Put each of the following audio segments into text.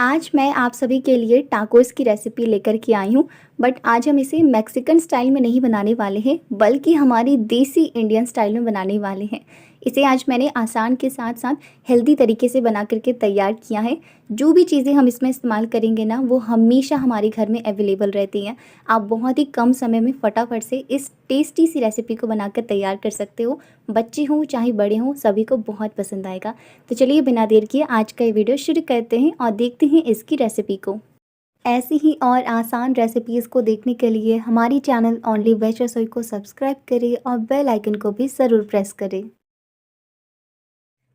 आज मैं आप सभी के लिए टाकोस की रेसिपी लेकर के आई हूँ। बट आज हम इसे मैक्सिकन स्टाइल में नहीं बनाने वाले हैं, बल्कि हमारी देसी इंडियन स्टाइल में बनाने वाले हैं। इसे आज मैंने आसान के साथ साथ हेल्दी तरीके से बना करके तैयार किया है। जो भी चीज़ें हम इसमें इस्तेमाल करेंगे ना, वो हमेशा हमारे घर में अवेलेबल रहती हैं। आप बहुत ही कम समय में फटाफट से इस टेस्टी सी रेसिपी को बनाकर तैयार कर सकते हो। बच्चे हों चाहे बड़े हों, सभी को बहुत पसंद आएगा। तो चलिए बिना देर किए आज का ये वीडियो शुरू करते हैं और देखते हैं इसकी रेसिपी को। ऐसी ही और आसान रेसिपीज़ को देखने के लिए हमारी चैनल ओनली वेज रसोई को सब्सक्राइब करें और बेल आइकन को भी ज़रूर प्रेस करें।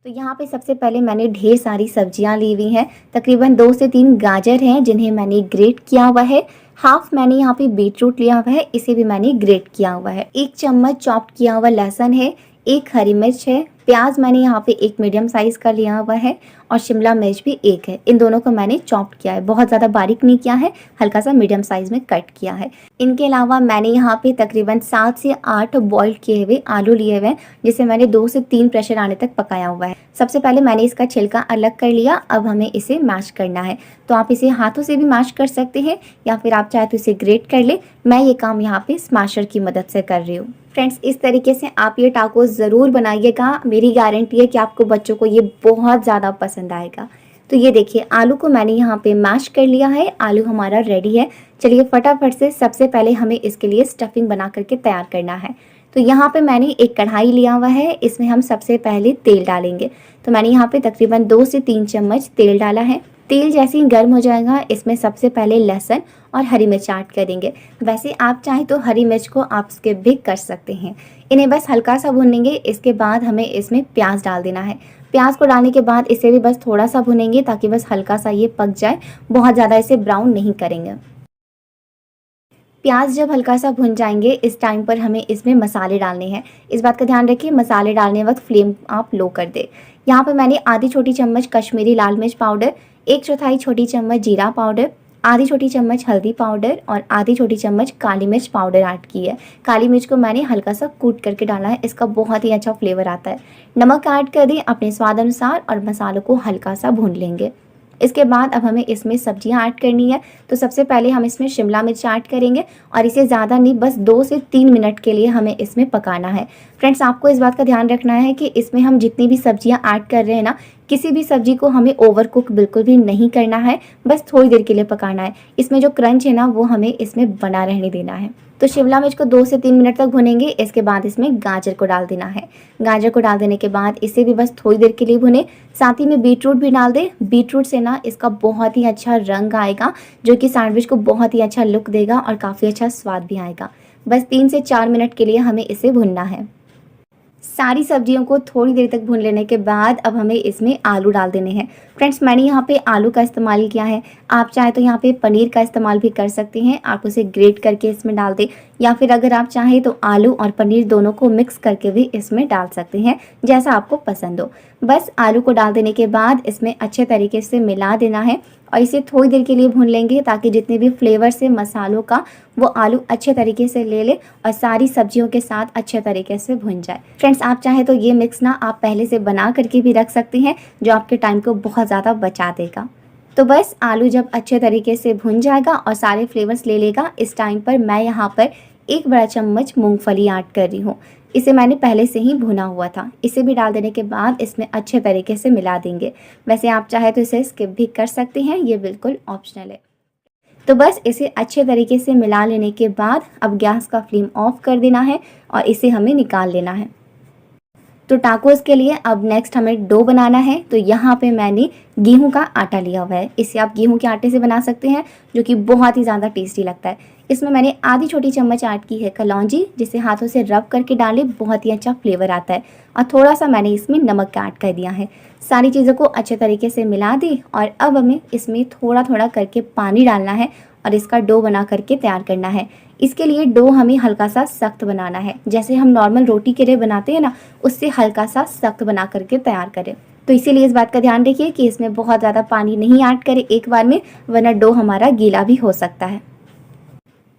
तो यहाँ पे सबसे पहले मैंने ढेर सारी सब्जियाँ ली हुई हैं। तकरीबन 2 से 3 गाजर हैं जिन्हें मैंने ग्रेट किया हुआ है। हाफ मैंने यहाँ पे बीट रूट लिया हुआ है, इसे भी मैंने ग्रेट किया हुआ है। 1 चम्मच चॉप्ड किया हुआ लहसुन है, 1 हरी मिर्च है, प्याज मैंने यहाँ पे 1 मीडियम साइज़ का लिया हुआ है और शिमला मिर्च भी 1 है। इन दोनों को मैंने चॉप्ड किया है, बहुत ज़्यादा बारीक नहीं किया है, हल्का सा मीडियम साइज़ में कट किया है। इनके अलावा मैंने यहाँ पे तकरीबन 7 से 8 बॉइल्ड किए हुए आलू लिए हुए हैं, जिसे मैंने 2 से 3 प्रेशर आने तक पकाया हुआ है। सबसे पहले मैंने इसका छिलका अलग कर लिया। अब हमें इसे मैश करना है, तो आप इसे हाथों से भी मैश कर सकते हैं या फिर आप चाहे तो इसे ग्रेट कर ले। मैं ये काम यहाँ पे स्मैशर की मदद से कर रही हूँ। फ्रेंड्स, इस तरीके से आप ये टाकोस ज़रूर बनाइएगा। मेरी गारंटी है कि आपको बच्चों को ये बहुत ज़्यादा पसंद आएगा। तो ये देखिए, आलू को मैंने यहाँ पे मैश कर लिया है। आलू हमारा रेडी है। चलिए फटाफट से सबसे पहले हमें इसके लिए स्टफिंग बना करके तैयार करना है। तो यहाँ पे मैंने एक कढ़ाई लिया हुआ है, इसमें हम सबसे पहले तेल डालेंगे। तो मैंने यहाँ पे तकरीबन 2 से 3 चम्मच तेल डाला है। तेल जैसे ही गर्म हो जाएगा, इसमें सबसे पहले लहसुन और हरी मिर्च ऐड करेंगे। वैसे आप चाहें तो हरी मिर्च को आप स्किप भी कर सकते हैं। इन्हें बस हल्का सा भूनेंगे। इसके बाद हमें इसमें प्याज डाल देना है। प्याज को डालने के बाद इसे भी बस थोड़ा सा भुनेंगे ताकि बस हल्का सा ये पक जाए, बहुत ज़्यादा इसे ब्राउन नहीं करेंगे। प्याज जब हल्का सा भुन जाएंगे, इस टाइम पर हमें इसमें मसाले डालने हैं। इस बात का ध्यान रखिए, मसाले डालने वक्त फ्लेम आप लो कर दे। यहाँ पर मैंने आधी छोटी चम्मच कश्मीरी लाल मिर्च पाउडर, 1/4 छोटी चम्मच जीरा पाउडर, आधी छोटी चम्मच हल्दी पाउडर और आधी छोटी चम्मच काली मिर्च पाउडर ऐड की है। काली मिर्च को मैंने हल्का सा कूट करके डाला है, इसका बहुत ही अच्छा फ्लेवर आता है। नमक ऐड कर दें अपने स्वाद अनुसार और मसालों को हल्का सा भून लेंगे। इसके बाद अब हमें इसमें सब्जियां ऐड करनी है। तो सबसे पहले हम इसमें शिमला मिर्च ऐड करेंगे और इसे ज़्यादा नहीं, बस 2 से 3 मिनट के लिए हमें इसमें पकाना है। फ्रेंड्स, आपको इस बात का ध्यान रखना है कि इसमें हम जितनी भी सब्जियां ऐड कर रहे हैं ना, किसी भी सब्जी को हमें ओवर कुक बिल्कुल भी नहीं करना है, बस थोड़ी देर के लिए पकाना है। इसमें जो क्रंच है ना, वो हमें इसमें बना रहने देना है। तो शिमला मिर्च को 2 से 3 मिनट तक भुनेंगे। इसके बाद इसमें गाजर को डाल देना है। गाजर को डाल देने के बाद इसे भी बस थोड़ी देर के लिए भुने। साथ ही में बीट रूट भी डाल दें। बीट रूट से ना इसका बहुत ही अच्छा रंग आएगा, जो कि सैंडविच को बहुत ही अच्छा लुक देगा और काफ़ी अच्छा स्वाद भी आएगा। बस 3 से 4 मिनट के लिए हमें इसे भुनना है। सारी सब्जियों को थोड़ी देर तक भून लेने के बाद अब हमें इसमें आलू डाल देने हैं। फ्रेंड्स, मैंने यहाँ पे आलू का इस्तेमाल किया है। आप चाहे तो यहाँ पे पनीर का इस्तेमाल भी कर सकते हैं। आप उसे ग्रेट करके इसमें डाल दें या फिर अगर आप चाहें तो आलू और पनीर दोनों को मिक्स करके भी इसमें डाल सकते हैं, जैसा आपको पसंद हो। बस आलू को डाल देने के बाद इसमें अच्छे तरीके से मिला देना है और इसे थोड़ी देर के लिए भून लेंगे ताकि जितने भी फ्लेवर से मसालों का वो आलू अच्छे तरीके से ले ले और सारी सब्जियों के साथ अच्छे तरीके से भुन जाए। फ्रेंड्स, आप चाहे तो ये मिक्स ना आप पहले से बना करके भी रख सकते हैं, जो आपके टाइम को बहुत ज़्यादा बचा देगा। तो बस आलू जब अच्छे तरीके से भुन जाएगा और सारे फ्लेवर्स ले लेगा, इस टाइम पर मैं यहाँ पर 1 बड़ा चम्मच मूंगफली ऐड कर रही हूँ। इसे मैंने पहले से ही भुना हुआ था। इसे भी डाल देने के बाद इसमें अच्छे तरीके से मिला देंगे। वैसे आप चाहे तो इसे स्किप भी कर सकते हैं, ये बिल्कुल ऑप्शनल है। तो बस इसे अच्छे तरीके से मिला लेने के बाद अब गैस का फ्लेम ऑफ कर देना है और इसे हमें निकाल लेना है। तो टाकोस के लिए अब नेक्स्ट हमें डो बनाना है। तो यहाँ पे मैंने गेहूं का आटा लिया हुआ है। इसे आप गेहूं के आटे से बना सकते हैं, जो कि बहुत ही ज़्यादा टेस्टी लगता है। इसमें मैंने आधी छोटी चम्मच ऐड की है कलौंजी, जिसे हाथों से रब करके डाले, बहुत ही अच्छा फ्लेवर आता है। और थोड़ा सा मैंने इसमें नमक ऐड कर दिया है। सारी चीज़ों को अच्छे तरीके से मिला दी और अब हमें इसमें थोड़ा थोड़ा करके पानी डालना है और इसका डो बना करके तैयार करना है। इसके लिए डो हमें हल्का सा सख्त बनाना है, जैसे हम नॉर्मल रोटी के लिए बनाते हैं ना, उससे हल्का सा सख्त बना करके तैयार करें। तो इसीलिए इस बात का ध्यान रखिए कि इसमें बहुत ज़्यादा पानी नहीं ऐड करें एक बार में, वरना डो हमारा गीला भी हो सकता है।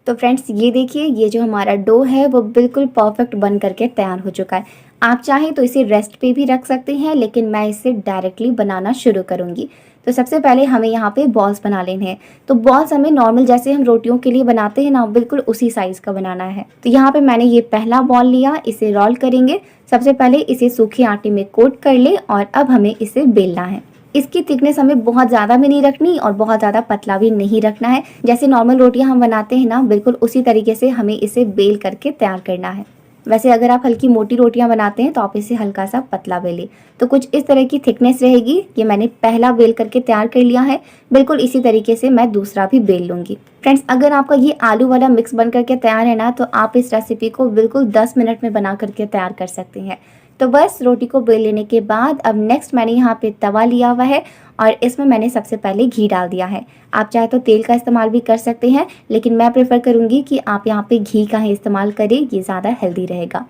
तो फ्रेंड्स, ये देखिए, ये जो हमारा डो है वो बिल्कुल परफेक्ट बन करके तैयार हो चुका है। आप चाहें तो इसे रेस्ट पे भी रख सकते हैं, लेकिन मैं इसे डायरेक्टली बनाना शुरू करूँगी। तो सबसे पहले हमें यहाँ पे बॉल्स बना लेने हैं। तो बॉल्स हमें नॉर्मल जैसे हम रोटियों के लिए बनाते हैं ना, बिल्कुल उसी साइज़ का बनाना है। तो यहाँ पे मैंने ये पहला बॉल लिया, इसे रोल करेंगे। सबसे पहले इसे सूखे आटे में कोट कर ले और अब हमें इसे बेलना है। इसकी थिकनेस हमें बहुत ज़्यादा भी नहीं रखनी और बहुत ज़्यादा पतला भी नहीं रखना है। जैसे नॉर्मल रोटियां हम बनाते हैं ना, बिल्कुल उसी तरीके से हमें इसे बेल करके तैयार करना है। वैसे अगर आप हल्की मोटी रोटियां बनाते हैं तो आप इसे हल्का सा पतला बेलें। तो कुछ इस तरह की थिकनेस रहेगी। ये मैंने पहला बेल करके तैयार कर लिया है। बिल्कुल इसी तरीके से मैं दूसरा भी बेल लूँगी। फ्रेंड्स, अगर आपका ये आलू वाला मिक्स बन करके तैयार है ना, तो आप इस रेसिपी को बिल्कुल 10 मिनट में बना करके तैयार कर सकते हैं। तो बस रोटी को बेल लेने के बाद अब नेक्स्ट मैंने यहाँ पे तवा लिया हुआ है और इसमें मैंने सबसे पहले घी डाल दिया है। आप चाहे तो तेल का इस्तेमाल भी कर सकते हैं, लेकिन मैं प्रेफर करूँगी कि आप यहाँ पे घी का ही इस्तेमाल करें, ये ज़्यादा हेल्दी रहेगा।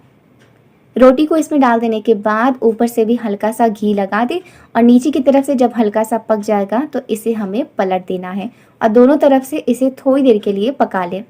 रोटी को इसमें डाल देने के बाद ऊपर से भी हल्का सा घी लगा दें और नीचे की तरफ से जब हल्का सा पक जाएगा तो इसे हमें पलट देना है और दोनों तरफ से इसे थोड़ी देर के लिए पका लें।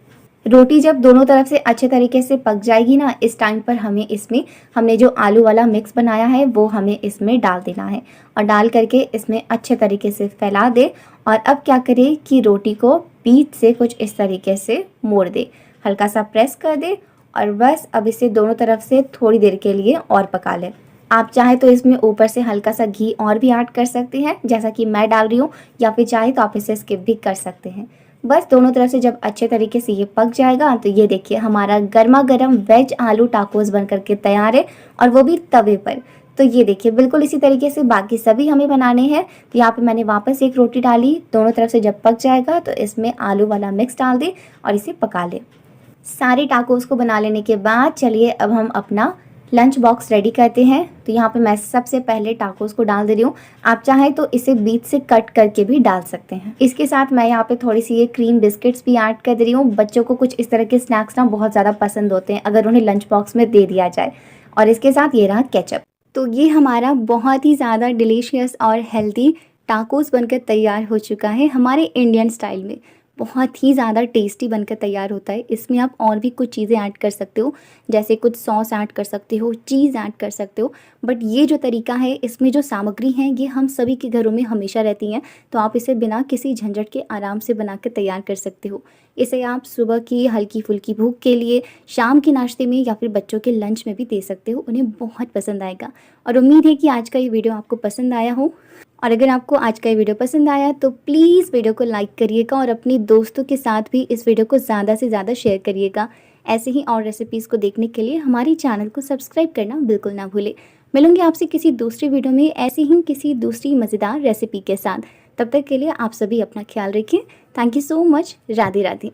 रोटी जब दोनों तरफ से अच्छे तरीके से पक जाएगी ना, इस टाइम पर हमें इसमें हमने जो आलू वाला मिक्स बनाया है वो हमें इसमें डाल देना है और डाल करके इसमें अच्छे तरीके से फैला दे। और अब क्या करें कि रोटी को बीच से कुछ इस तरीके से मोड़ दे, हल्का सा प्रेस कर दे और बस अब इसे दोनों तरफ से थोड़ी देर के लिए और पका लें। आप चाहे तो इसमें ऊपर से हल्का सा घी और भी ऐड कर सकते हैं, जैसा कि मैं डाल रही हूँ, या फिर चाहे तो आप इसे स्किप भी कर सकते हैं। बस दोनों तरफ से जब अच्छे तरीके से ये पक जाएगा तो ये देखिए हमारा गर्मा गर्म वेज आलू टाकोस बन करके तैयार है, और वो भी तवे पर। तो ये देखिए बिल्कुल इसी तरीके से बाकी सभी हमें बनाने हैं। तो यहाँ पे मैंने वापस एक रोटी डाली, दोनों तरफ से जब पक जाएगा तो इसमें आलू वाला मिक्स डाल दें और इसे पका लें। सारे टाकोस को बना लेने के बाद चलिए अब हम अपना लंच बॉक्स रेडी करते हैं। तो यहाँ पे मैं सबसे पहले टाकोस को डाल दे रही हूँ। आप चाहें तो इसे बीच से कट करके भी डाल सकते हैं। इसके साथ मैं यहाँ पे थोड़ी सी ये क्रीम बिस्किट्स भी ऐड कर दे रही हूँ। बच्चों को कुछ इस तरह के स्नैक्स ना बहुत ज़्यादा पसंद होते हैं अगर उन्हें लंच बॉक्स में दे दिया जाए। और इसके साथ ये रहा केचप। तो ये हमारा बहुत ही ज़्यादा डिलीशियस और हेल्दी टाकोस बनकर तैयार हो चुका है हमारे इंडियन स्टाइल में। बहुत ही ज़्यादा टेस्टी बनकर तैयार होता है। इसमें आप और भी कुछ चीज़ें ऐड कर सकते हो, जैसे कुछ सॉस ऐड कर सकते हो, चीज़ ऐड कर सकते हो। बट ये जो तरीका है, इसमें जो सामग्री हैं ये हम सभी के घरों में हमेशा रहती हैं, तो आप इसे बिना किसी झंझट के आराम से बना कर तैयार कर सकते हो। इसे आप सुबह की हल्की फुल्की भूख के लिए, शाम के नाश्ते में या फिर बच्चों के लंच में भी दे सकते हो। उन्हें बहुत पसंद आएगा। और उम्मीद है कि आज का ये वीडियो आपको पसंद आया हो। और अगर आपको आज का ये वीडियो पसंद आया तो प्लीज़ वीडियो को लाइक करिएगा और अपने दोस्तों के साथ भी इस वीडियो को ज़्यादा से ज़्यादा शेयर करिएगा। ऐसे ही और रेसिपीज़ को देखने के लिए हमारे चैनल को सब्सक्राइब करना बिल्कुल ना भूलें। मिलूंगी आपसे किसी दूसरी वीडियो में ऐसे ही किसी दूसरी मज़ेदार रेसिपी के साथ। तब तक के लिए आप सभी अपना ख्याल रखें। Thank you so much. Radhe Radhe.